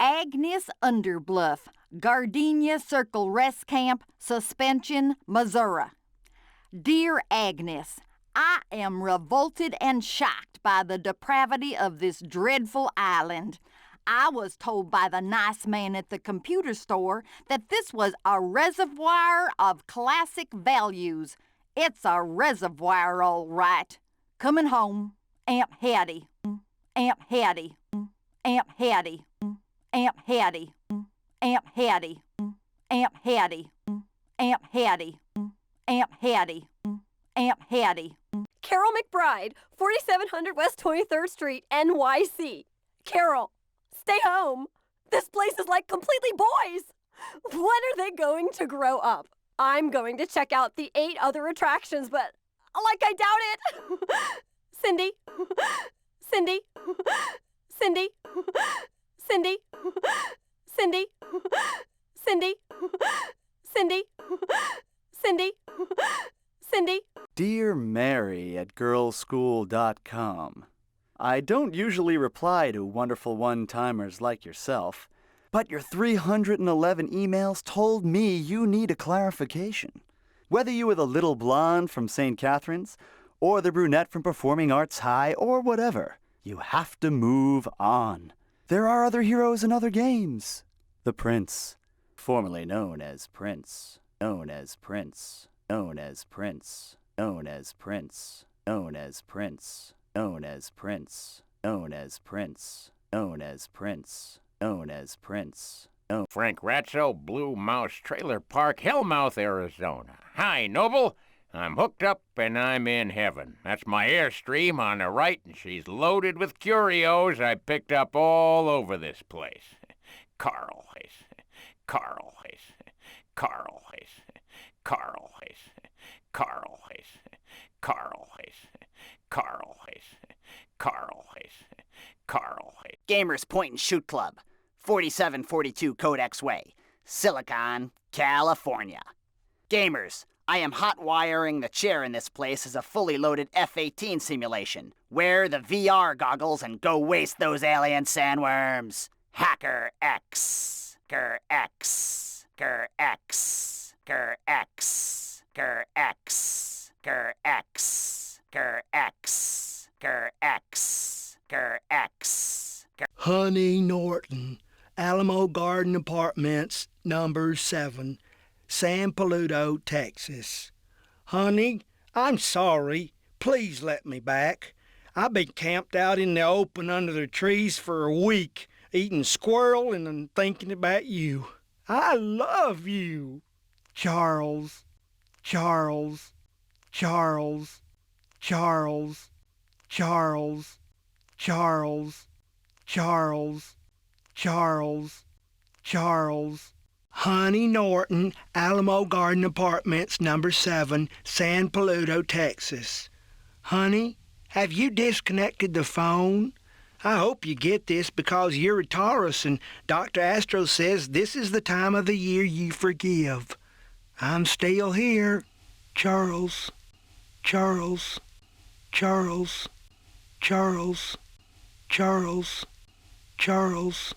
Agnes Underbluff, Gardenia Circle Rest Camp, Suspension, Missouri. Dear Agnes, I am revolted and shocked by the depravity of this dreadful island. I was told by the nice man at the computer store that this was a reservoir of classic values. It's a reservoir, all right. Coming home, Aunt Hattie, Aunt Hattie, Aunt Hattie, Aunt Hattie, Aunt Hattie, Aunt Hattie, Aunt Hattie, Aunt Hattie, Aunt Hattie. Carol McBride, 4700 West 23rd Street, NYC. Carol, stay home. This place is like completely boys. When are they going to grow up? I'm going to check out the 8 other attractions, but I doubt it. Cindy, Cindy, Cindy, Cindy, Cindy, Cindy, Cindy, Cindy, Cindy. Dear Mary at girlschool.com. I don't usually reply to wonderful one-timers like yourself, but your 311 emails told me you need a clarification. Whether you were the little blonde from St. Catherine's, or the brunette from Performing Arts High, or whatever, you have to move on. There are other heroes in other games. The Prince, formerly known as Prince, known as Prince, known as Prince, known as Prince, known as Prince, known as Prince, known as Prince, known as Prince, known as Prince. Frank Ratso, Blue Mouse Trailer Park, Hellmouth, Arizona. Hi, Noble. I'm hooked up and I'm in heaven. That's my Airstream on the right, and she's loaded with curios I picked up all over this place. Carl Hayes, Carl Hayes, Carl Hayes, Carl Hayes, Carl Hayes, Carl Hayes, Carl Hayes, Carl Hayes, Carl Hayes. Gamers Point and Shoot Club, 4742 Codex Way, Silicon, California. Gamers, I am hot wiring the chair in this place as a fully loaded F-18 simulation. Wear the VR goggles and go waste those alien sandworms. Hacker X. Ger X. Ger X. Ger X. Ger X. Ger X. Ger X. Ger X. Ger X. Honey Norton, Alamo Garden Apartments, number 7, San Paludo, Texas. Honey, I'm sorry. Please let me back. I've been camped out in the open under the trees for a week, eating squirrel and thinking about you. I love you. Charles, Charles, Charles, Charles, Charles, Charles, Charles, Charles, Charles. Honey Norton, Alamo Garden Apartments, number 7, San Paludo, Texas. Honey, have you disconnected the phone? I hope you get this because you're a Taurus and Dr. Astro says this is the time of the year you forgive. I'm still here. Charles, Charles, Charles, Charles, Charles, Charles,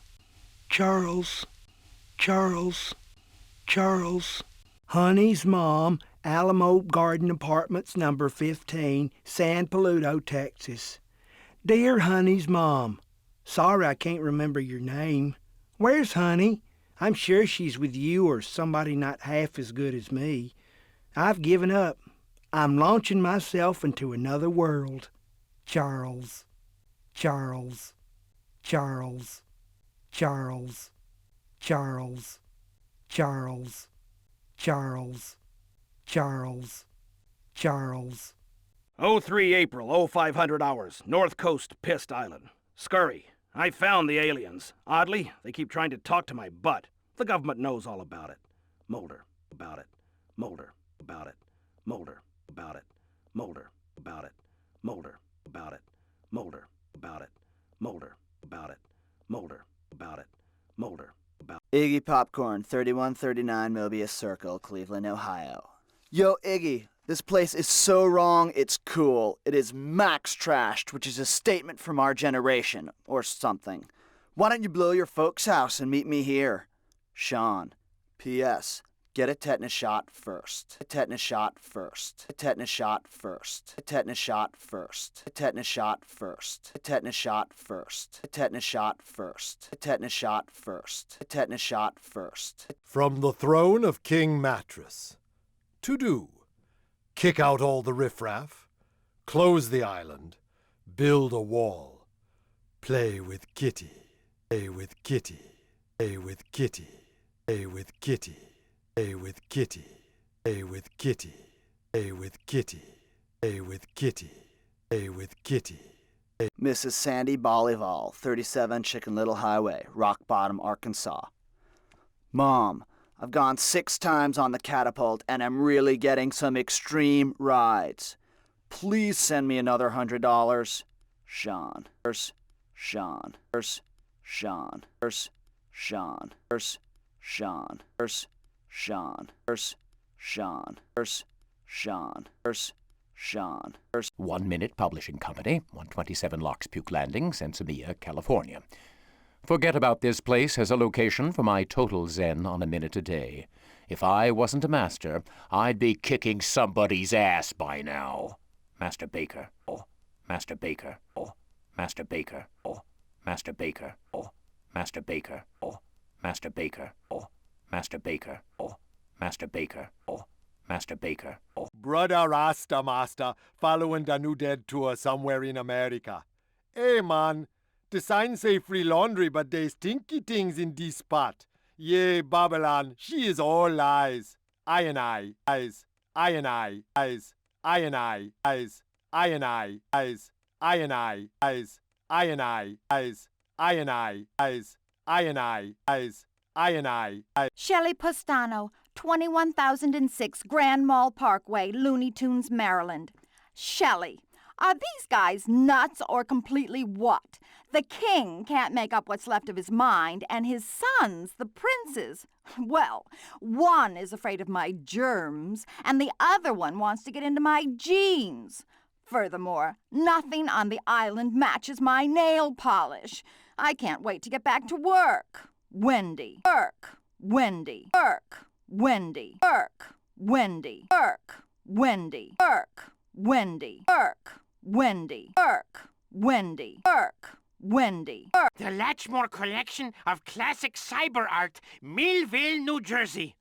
Charles, Charles, Charles. Honey's mom, Alamo Garden Apartments, number 15, San Paludo, Texas. Dear Honey's mom, sorry I can't remember your name. Where's Honey? I'm sure she's with you or somebody not half as good as me. I've given up. I'm launching myself into another world. Charles, Charles, Charles, Charles, Charles, Charles, Charles, Charles, Charles. 03 April, 0500 hours, North Coast, Pyst Island. Scurry, I found the aliens. Oddly, they keep trying to talk to my butt. The government knows all about it. Mulder, about it. Mulder, about it. Mulder, about it. Mulder, about it. Mulder, about it. Mulder, about it. Mulder, about it. Mulder, about it. Mulder, about it. Iggy Popcorn, 3139 Mobius Circle, Cleveland, Ohio. Yo, Iggy, this place is so wrong, it's cool. It is max trashed, which is a statement from our generation, or something. Why don't you blow your folks' house and meet me here? Sean. P.S. Get a tetanus shot first. A tetanus shot first. A tetanus shot first. A tetanus shot first. A tetanus shot first. A tetanus shot first. A tetanus shot first. A tetanus shot first. A tetanus shot first. From the throne of King Mattress. To do. Kick out all the riffraff. Close the island. Build a wall. Play with Kitty. Play with Kitty. Play with Kitty. Play with Kitty. Play with Kitty. Play with Kitty. Play with Kitty. Play with Kitty. Play with Kitty. Mrs. Sandy Bolival, 37 Chicken Little Highway, Rock Bottom, Arkansas. Mom, I've gone 6 times on the catapult and I'm really getting some extreme rides. Please send me another $100. Sean. Sean. Sean. Sean. Sean. Sean. Sean. Sean. Sean. 1 Minute Publishing Company, 127 Lockspuke Landing, Sensimilla, California. Forget about this place as a location for my total zen on a minute a day. If I wasn't a master, I'd be kicking somebody's ass by now. Master Baker. Oh. Master Baker. Oh. Master Baker. Oh. Master Baker. Oh. Master Baker. Oh. Master Baker. Oh. Master Baker. Oh. Master Baker. Oh. Master Baker. Oh. Brother Rasta Master following the New Dead tour somewhere in America. Hey man, the sign say free laundry, but there's stinky things in this spot. Yeah, Babylon, she is all lies. I and I, eyes. I and I, eyes. I and I, eyes. I and I, eyes. I and I, eyes. I and I, eyes. I and I, eyes. I and I, eyes. I and I, eyes. Shelley Postano, 21,006 Grand Mall Parkway, Looney Tunes, Maryland. Shelley, are these guys nuts or completely what? The king can't make up what's left of his mind, and his sons, the princes, well, one is afraid of my germs, and the other one wants to get into my jeans. Furthermore, nothing on the island matches my nail polish. I can't wait to get back to work. Wendy. Work. Wendy. Work. Wendy. Work. Wendy. Work. Wendy. Work. Wendy. Work. Wendy. Work. Wendy. Work. Wendy. Work. The Latchmore Collection of Classic Cyber Art, Millville, New Jersey.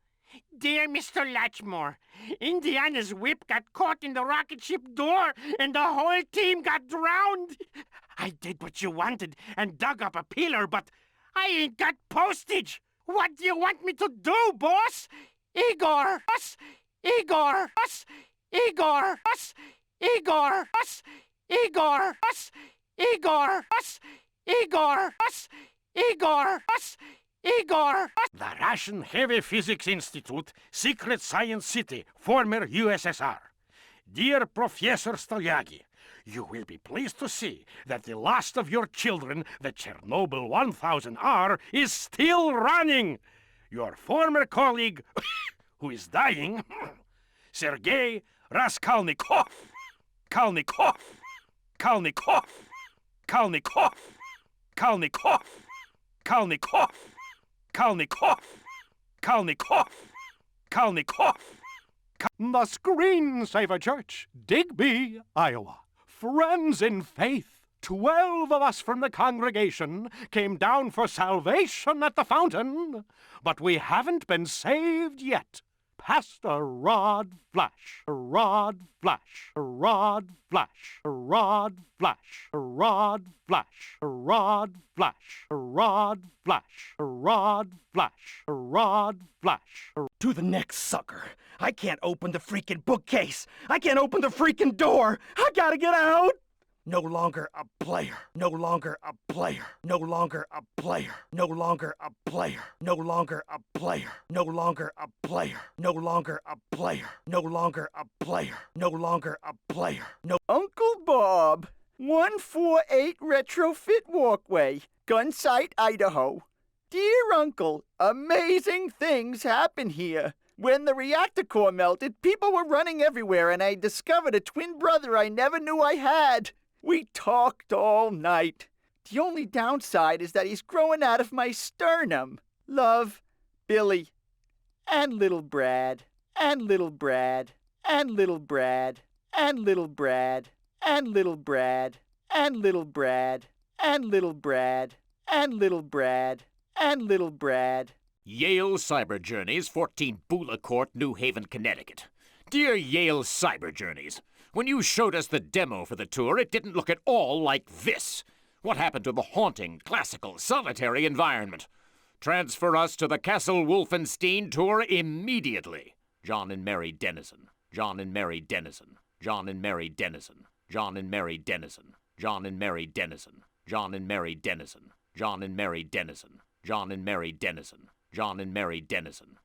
Dear Mr. Latchmore, Indiana's whip got caught in the rocket ship door and the whole team got drowned. I did what you wanted and dug up a pillar, but I ain't got postage. What do you want me to do, boss? Igor! Us! Igor! Us! Igor! Us! Igor! Us! Igor! Us! Igor! Us! Igor! Us! Igor! Us! Igor! The Russian Heavy Physics Institute, Secret Science City, former USSR. Dear Professor Stolyagi, you will be pleased to see that the last of your children, the Chernobyl 1000R, is still running. Your former colleague, who is dying, Sergei Raskolnikov. Kalnikov. Kalnikov. Kalnikov. Kalnikov. Kalnikov. Kalnikov. Kalnikov. Kalnikov. The Screensaver Church, Digby, Iowa. Friends in faith, 12 of us from the congregation came down for salvation at the fountain, but we haven't been saved yet. Pastor Rod Flash, Rod Flash, Rod Flash, Rod Flash, Rod Flash, Rod Flash, Rod Flash, Rod Flash, Rod Flash. To the next sucker. I can't open the freaking bookcase. I can't open the freaking door. I gotta get out. No longer a player. No longer a player. No longer a player. No longer a player. No longer a player. No longer a player. No longer a player. No longer a player. No longer a player. No. Uncle Bob, 148 Retrofit Walkway, Gunsight, Idaho. Dear Uncle, amazing things happen here. When the reactor core melted, people were running everywhere, and I discovered a twin brother I never knew I had. We talked all night. The only downside is that he's growing out of my sternum. Love, Billy, and little Brad, and little Brad, and little Brad, and little Brad, and little Brad, and little Brad, and little Brad, and little Brad, and little Brad. Yale Cyber Journeys, 14 Beulah Court, New Haven, Connecticut. Dear Yale Cyber Journeys, when you showed us the demo for the tour, it didn't look at all like this. What happened to the haunting, classical, solitary environment? Transfer us to the Castle Wolfenstein tour immediately. John and Mary Dennison. John and Mary Dennison. John and Mary Dennison. John and Mary Dennison. John and Mary Dennison. John and Mary Dennison. John and Mary Dennison. John and Mary Dennison. John and Mary Dennison.